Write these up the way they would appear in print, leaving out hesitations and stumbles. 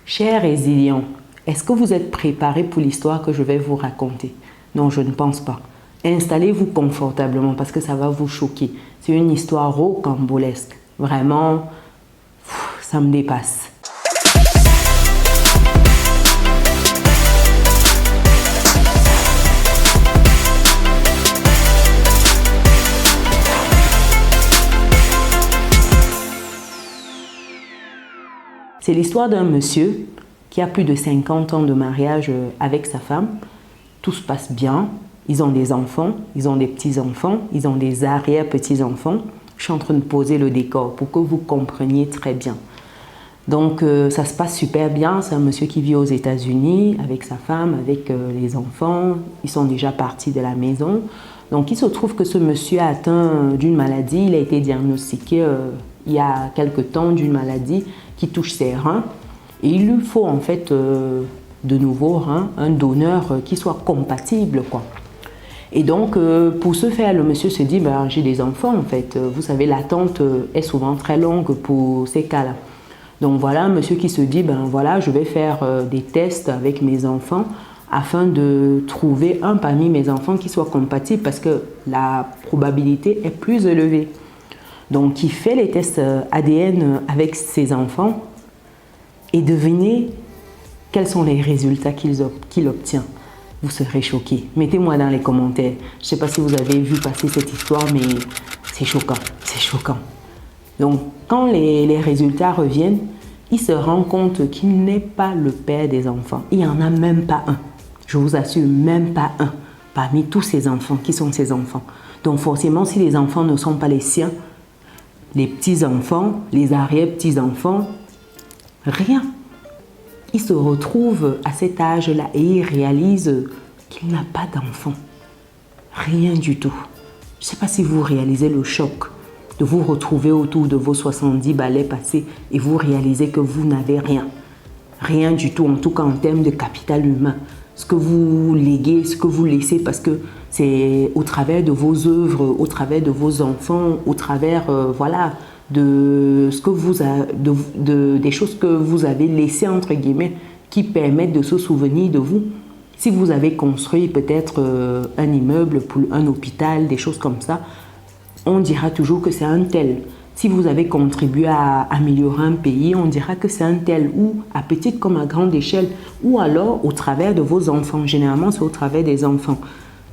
Chers résilients, est-ce que vous êtes préparés pour l'histoire que je vais vous raconter? Non, je ne pense pas. Installez-vous confortablement parce que ça va vous choquer. C'est une histoire rocambolesque. Vraiment, ça me dépasse. C'est l'histoire d'un monsieur qui a plus de 50 ans de mariage avec sa femme. Tout se passe bien. Ils ont des enfants, ils ont des petits-enfants, ils ont des arrière-petits-enfants. Je suis en train de poser le décor pour que vous compreniez très bien. Donc, ça se passe super bien. C'est un monsieur qui vit aux États-Unis avec sa femme, avec les enfants. Ils sont déjà partis de la maison. Donc, il se trouve que ce monsieur a atteint d'une maladie. Il a été diagnostiqué il y a quelque temps d'une maladie qui touche ses reins. Et il lui faut en fait de nouveaux reins, un donneur qui soit compatible, quoi. Et donc, pour ce faire, le monsieur se dit, ben, j'ai des enfants en fait. Vous savez, l'attente est souvent très longue pour ces cas-là. Donc voilà, un monsieur qui se dit, ben voilà, je vais faire des tests avec mes enfants afin de trouver un parmi mes enfants qui soit compatible parce que la probabilité est plus élevée. Donc, il fait les tests ADN avec ses enfants et devinez quels sont les résultats qu'il obtient. Vous serez choqués. Mettez-moi dans les commentaires. Je ne sais pas si vous avez vu passer cette histoire, mais c'est choquant, c'est choquant. Donc, quand les résultats reviennent, il se rend compte qu'il n'est pas le père des enfants. Il n'y en a même pas un. Je vous assure, même pas un parmi tous ces enfants qui sont ses enfants. Donc, forcément, si les enfants ne sont pas les siens, les petits-enfants, les arrière-petits-enfants, rien. Il se retrouve à cet âge-là et il réalise qu'il n'a pas d'enfant. Rien du tout. Je ne sais pas si vous réalisez le choc de vous retrouver autour de vos 70 balais passés et vous réalisez que vous n'avez rien. Rien du tout, en tout cas en termes de capital humain. Ce que vous léguez, ce que vous laissez, parce que c'est au travers de vos œuvres, au travers de vos enfants, au travers voilà, de ce que des choses que vous avez laissées entre guillemets qui permettent de se souvenir de vous. Si vous avez construit peut-être un immeuble pour un hôpital, des choses comme ça, on dira toujours que c'est un tel. Si vous avez contribué à améliorer un pays, on dira que c'est un tel, ou à petite comme à grande échelle, ou alors au travers de vos enfants. Généralement, c'est au travers des enfants.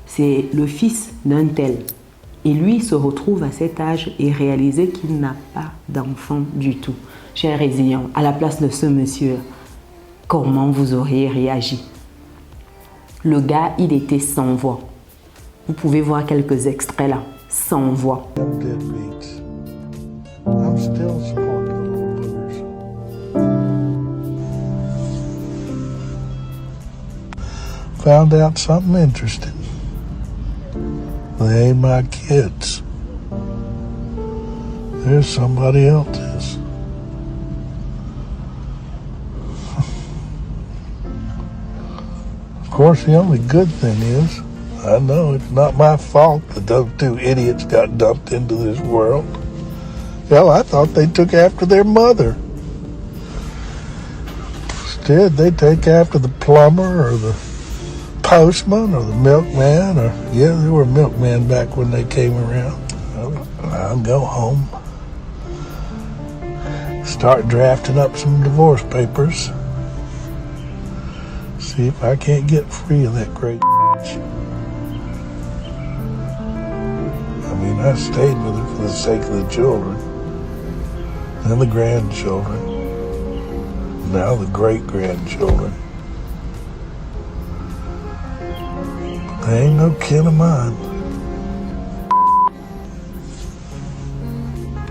C'est le fils d'un tel. Et lui se retrouve à cet âge et réaliser qu'il n'a pas d'enfant du tout. Cher résilient, à la place de ce monsieur, comment vous auriez réagi? Le gars, il était sans voix. Vous pouvez voir quelques extraits là, sans voix. I'm still supporting the little boogers. Found out something interesting. They ain't my kids. There's somebody else's. Of course, the only good thing is, I know it's not my fault that those two idiots got dumped into this world. Hell, I thought they took after their mother. Instead, they take after the plumber or the postman or the milkman, or, yeah, they were milkmen back when they came around. I'll go home. Start drafting up some divorce papers. See if I can't get free of that great bitch. I mean, I stayed with her for the sake of the children. And the grandchildren, now the great-grandchildren. They ain't no kin of mine.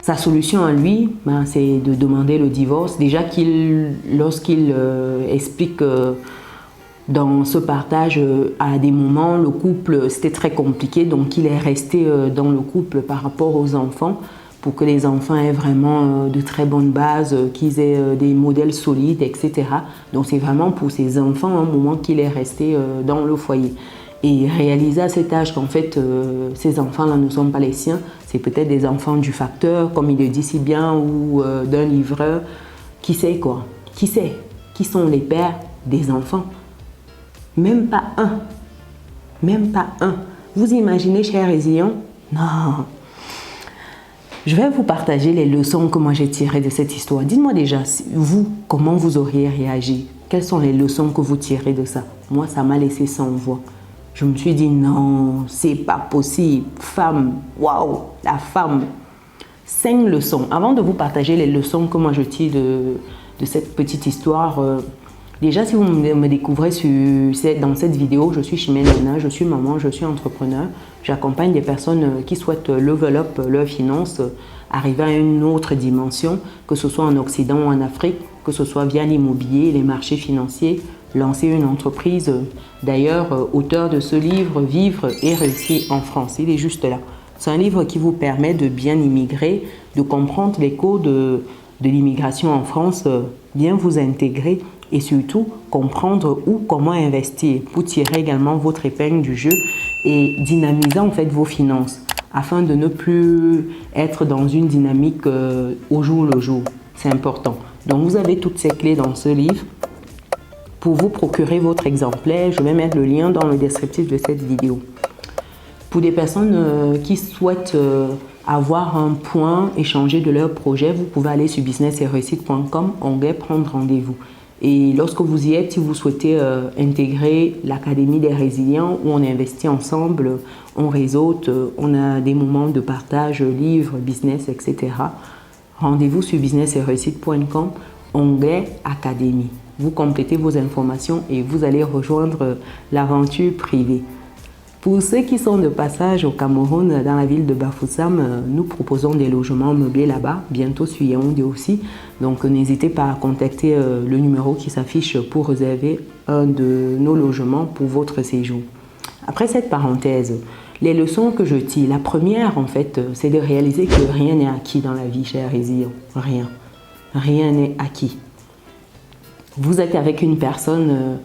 Sa solution à lui, c'est de demander le divorce. Déjà lorsqu'il explique dans ce partage, à des moments, le couple, c'était très compliqué. Donc, il est resté dans le couple par rapport aux enfants, pour que les enfants aient vraiment de très bonnes bases, qu'ils aient des modèles solides, etc. Donc, c'est vraiment pour ces enfants un moment qu'il est resté dans le foyer. Et réaliser à cet âge qu'en fait, ces enfants-là ne sont pas les siens, c'est peut-être des enfants du facteur, comme il le dit si bien, ou d'un livreur. Qui sait quoi? Qui sait? qui sont les pères des enfants. Même pas un. Même pas un. Vous imaginez, chers résilients? Non. Je vais vous partager les leçons que moi j'ai tirées de cette histoire. Dites-moi déjà, vous, comment vous auriez réagi? Quelles sont les leçons que vous tirez de ça? Moi, ça m'a laissé sans voix. Je me suis dit, non, c'est pas possible. Femme, waouh, la femme. 5 leçons. Avant de vous partager les leçons que moi je tire de cette petite histoire, déjà si vous me découvrez dans cette vidéo, je suis Chimène Léna, je suis maman, je suis entrepreneur. J'accompagne des personnes qui souhaitent level up leurs finances, arriver à une autre dimension, que ce soit en Occident ou en Afrique, que ce soit via l'immobilier, les marchés financiers, lancer une entreprise. D'ailleurs, auteur de ce livre, Vivre et réussir en France, il est juste là. C'est un livre qui vous permet de bien immigrer, de comprendre les codes de l'immigration en France, bien vous intégrer et surtout comprendre où, comment investir pour tirer également votre épingle du jeu et dynamiser en fait vos finances afin de ne plus être dans une dynamique au jour le jour. C'est important. Donc vous avez toutes ces clés dans ce livre. Pour vous procurer votre exemplaire, je vais mettre le lien dans le descriptif de cette vidéo. Pour des personnes qui souhaitent avoir un point, échanger de leur projet, vous pouvez aller sur business-et-réussite.com, onglet prendre rendez-vous. Et lorsque vous y êtes, si vous souhaitez intégrer l'Académie des résilients où on investit ensemble, on réseaute, on a des moments de partage, livres, business, etc. Rendez-vous sur business-et-réussite.com, onglet Académie. Vous complétez vos informations et vous allez rejoindre l'aventure privée. Pour ceux qui sont de passage au Cameroun, dans la ville de Bafoussam, nous proposons des logements meublés là-bas, bientôt sur Yaoundé aussi. Donc n'hésitez pas à contacter le numéro qui s'affiche pour réserver un de nos logements pour votre séjour. Après cette parenthèse, les leçons que je tire, la première en fait, c'est de réaliser que rien n'est acquis dans la vie, chers résilients. Rien. Rien n'est acquis. Vous êtes avec une personne,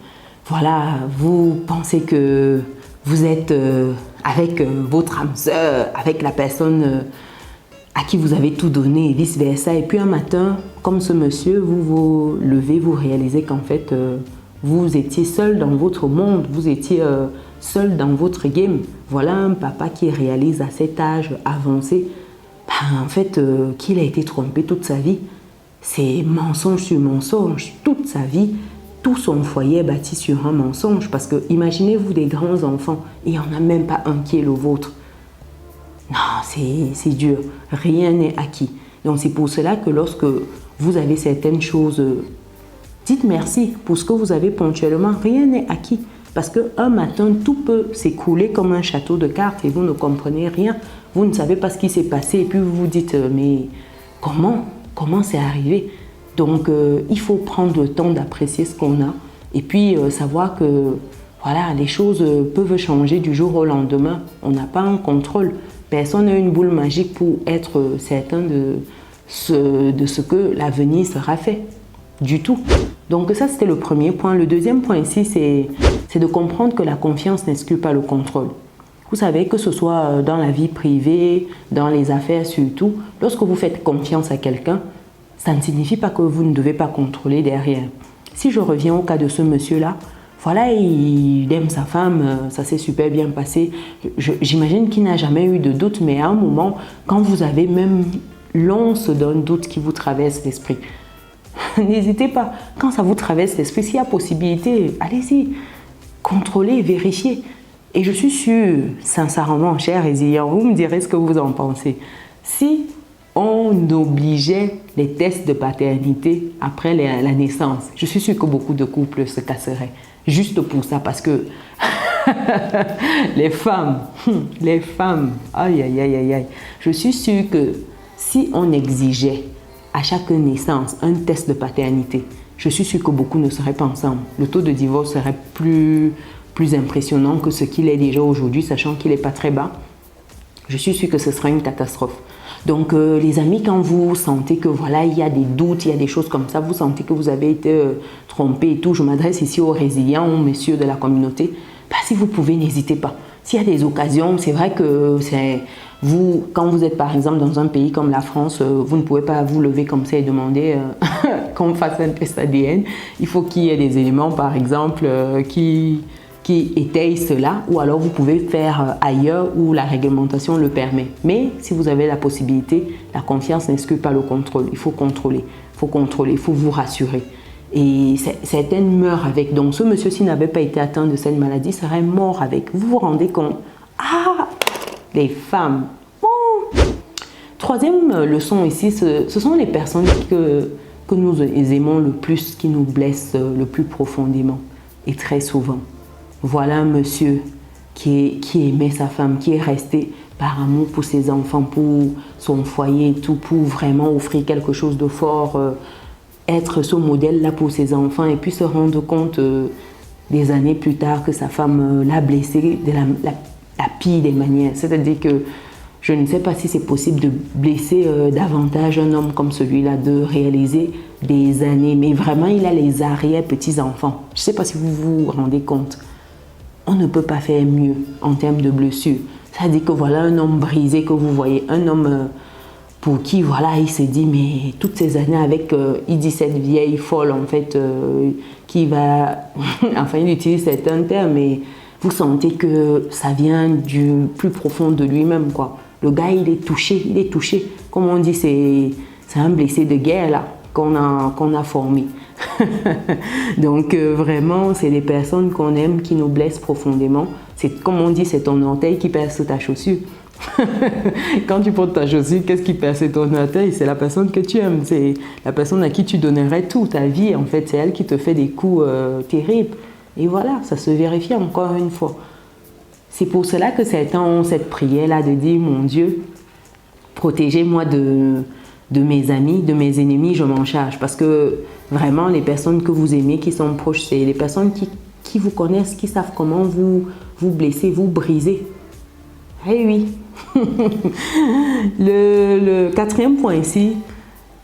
voilà, vous pensez que vous êtes avec votre âme sœur, avec la personne à qui vous avez tout donné et vice-versa. Et puis un matin, comme ce monsieur, vous vous levez, vous réalisez qu'en fait, vous étiez seul dans votre monde, vous étiez seul dans votre game. Voilà un papa qui réalise à cet âge avancé, en fait, qu'il a été trompé toute sa vie. C'est mensonge sur mensonge, toute sa vie. Tout son foyer est bâti sur un mensonge parce que imaginez-vous des grands enfants et il n'y en a même pas un qui est le vôtre. Non, c'est dur. Rien n'est acquis. Donc c'est pour cela que lorsque vous avez certaines choses, dites merci pour ce que vous avez ponctuellement. Rien n'est acquis parce qu'un matin, tout peut s'écrouler comme un château de cartes et vous ne comprenez rien. Vous ne savez pas ce qui s'est passé et puis vous vous dites mais comment c'est arrivé? Donc, il faut prendre le temps d'apprécier ce qu'on a et puis savoir que voilà, les choses peuvent changer du jour au lendemain. On n'a pas un contrôle. Personne n'a une boule magique pour être certain de ce que l'avenir sera fait. Du tout. Donc ça, c'était le premier point. Le deuxième point ici, c'est de comprendre que la confiance n'exclut pas le contrôle. Vous savez, que ce soit dans la vie privée, dans les affaires surtout, lorsque vous faites confiance à quelqu'un, ça ne signifie pas que vous ne devez pas contrôler derrière. Si je reviens au cas de ce monsieur-là, voilà, il aime sa femme, ça s'est super bien passé. J'imagine qu'il n'a jamais eu de doute, mais à un moment, quand vous avez même l'once d'un doute qui vous traverse l'esprit, n'hésitez pas. Quand ça vous traverse l'esprit, s'il y a possibilité, allez-y, contrôlez, vérifiez. Et je suis sûre, sincèrement, chers résilients, vous me direz ce que vous en pensez. Si on obligeait les tests de paternité après la naissance, je suis sûre que beaucoup de couples se casseraient. Juste pour ça, parce que les femmes, aïe, aïe, aïe, aïe, aïe. Je suis sûre que si on exigeait à chaque naissance un test de paternité, je suis sûre que beaucoup ne seraient pas ensemble. Le taux de divorce serait plus impressionnant que ce qu'il est déjà aujourd'hui, sachant qu'il n'est pas très bas. Je suis sûre que ce sera une catastrophe. Donc, les amis, quand vous sentez que voilà, il y a des doutes, il y a des choses comme ça, vous sentez que vous avez été trompé et tout, je m'adresse ici aux résilients, aux messieurs de la communauté. Bah, si vous pouvez, n'hésitez pas. S'il y a des occasions, c'est vrai que vous, quand vous êtes par exemple dans un pays comme la France, vous ne pouvez pas vous lever comme ça et demander qu'on fasse un test ADN, il faut qu'il y ait des éléments, par exemple, qui étayent cela, ou alors vous pouvez faire ailleurs où la réglementation le permet. Mais si vous avez la possibilité, la confiance n'exclut pas le contrôle. Il faut contrôler, il faut vous rassurer. Et certaines meurent avec. Donc ce monsieur, s'il n'avait pas été atteint de cette maladie, serait mort avec. Vous vous rendez compte? Ah, les femmes. Oh. Troisième leçon ici, ce sont les personnes que nous aimons le plus, qui nous blessent le plus profondément. Et très souvent. Voilà un monsieur qui aimait sa femme, qui est resté par amour pour ses enfants, pour son foyer et tout, pour vraiment offrir quelque chose de fort, être ce modèle-là pour ses enfants, et puis se rendre compte des années plus tard que sa femme l'a blessé de la pire des manières. C'est-à-dire que je ne sais pas si c'est possible de blesser davantage un homme comme celui-là, de réaliser des années, mais vraiment il a les arrière-petits-enfants. Je ne sais pas si vous vous rendez compte. On ne peut pas faire mieux en termes de blessures. C'est-à-dire que voilà un homme brisé que vous voyez, un homme pour qui, voilà, il s'est dit, mais toutes ces années avec, il dit cette vieille folle, en fait, qui va, enfin, il utilise certains termes, mais vous sentez que ça vient du plus profond de lui-même, quoi. Le gars, il est touché. Comme on dit, c'est un blessé de guerre, là, qu'on a formé. Donc vraiment, c'est des personnes qu'on aime, qui nous blessent profondément. C'est comme on dit, c'est ton orteil qui perce ta chaussure. Quand tu portes ta chaussure, qu'est-ce qui perce ton orteil? C'est la personne que tu aimes, c'est la personne à qui tu donnerais toute ta vie. En fait, c'est elle qui te fait des coups terribles. Et voilà, ça se vérifie encore une fois. C'est pour cela que certains ont cette prière-là de dire, mon Dieu, protégez-moi de mes amis, de mes ennemis, je m'en charge. Parce que vraiment, les personnes que vous aimez, qui sont proches, c'est les personnes qui vous connaissent, qui savent comment vous blesser, vous briser. Eh oui. Le quatrième point ici,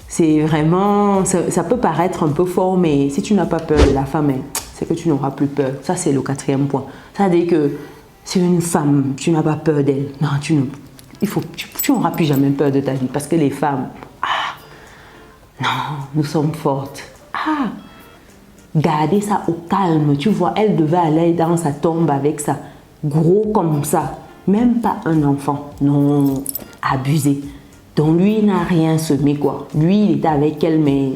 c'est vraiment, ça peut paraître un peu fort, mais si tu n'as pas peur de la femme, c'est que tu n'auras plus peur. Ça, c'est le quatrième point. C'est-à-dire que c'est une femme, tu n'as pas peur d'elle. Non, tu n'auras plus jamais peur de ta vie. Parce que les femmes, non, nous sommes fortes. Gardez ça au calme. Tu vois, elle devait aller dans sa tombe avec ça. Gros comme ça. Même pas un enfant. Non, abusé. Donc lui, il n'a rien semé, quoi. Lui, il était avec elle, mais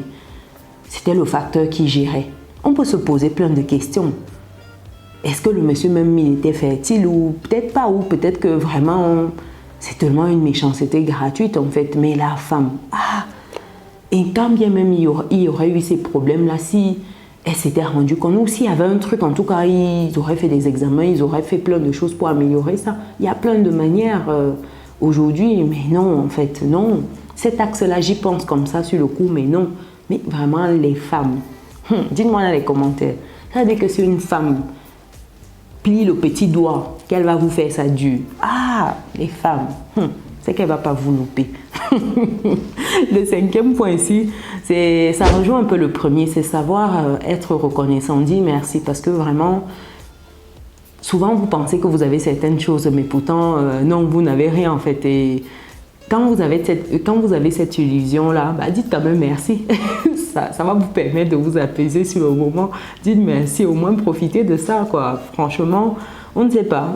c'était le facteur qui gérait. On peut se poser plein de questions. Est-ce que le monsieur même, il était fertile ou peut-être pas, ou peut-être que vraiment, c'est tellement une méchanceté gratuite, en fait. Mais la femme, et quand bien même il y aurait eu ces problèmes-là, si elle s'était rendue compte, ou s'il y avait un truc, en tout cas, ils auraient fait des examens, ils auraient fait plein de choses pour améliorer ça. Il y a plein de manières aujourd'hui, mais non, en fait, non. Cet axe-là, j'y pense comme ça sur le coup, mais non. Mais vraiment, les femmes, dites-moi dans les commentaires, ça veut dire que si une femme plie le petit doigt, qu'elle va vous faire ça dur. Les femmes, c'est qu'elle ne va pas vous louper. Le cinquième point ici, ça rejoint un peu le premier, c'est savoir être reconnaissant, dire merci, parce que vraiment, souvent vous pensez que vous avez certaines choses, mais pourtant, non, vous n'avez rien en fait. Et quand vous avez cette illusion-là, dites quand même merci. Ça va vous permettre de vous apaiser sur le moment. Dites merci, au moins profitez de ça, quoi. Franchement, on ne sait pas.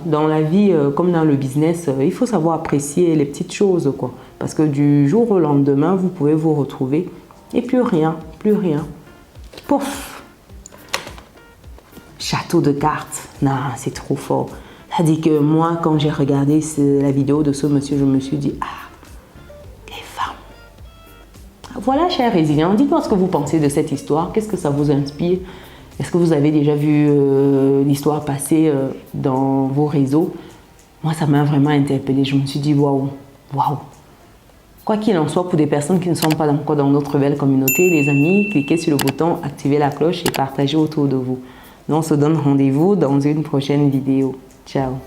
Dans la vie, comme dans le business, il faut savoir apprécier les petites choses, quoi. Parce que du jour au lendemain, vous pouvez vous retrouver et plus rien. Pouf! Château de cartes. Non, c'est trop fort. Ça dit que moi, quand j'ai regardé la vidéo de ce monsieur, je me suis dit, les femmes. Voilà, chers résilients, dites-moi ce que vous pensez de cette histoire. Qu'est-ce que ça vous inspire? Est-ce que vous avez déjà vu l'histoire passer dans vos réseaux? Moi, ça m'a vraiment interpellée. Je me suis dit, waouh. Quoi qu'il en soit, pour des personnes qui ne sont pas encore dans notre belle communauté, les amis, cliquez sur le bouton, activez la cloche et partagez autour de vous. Nous, on se donne rendez-vous dans une prochaine vidéo. Ciao.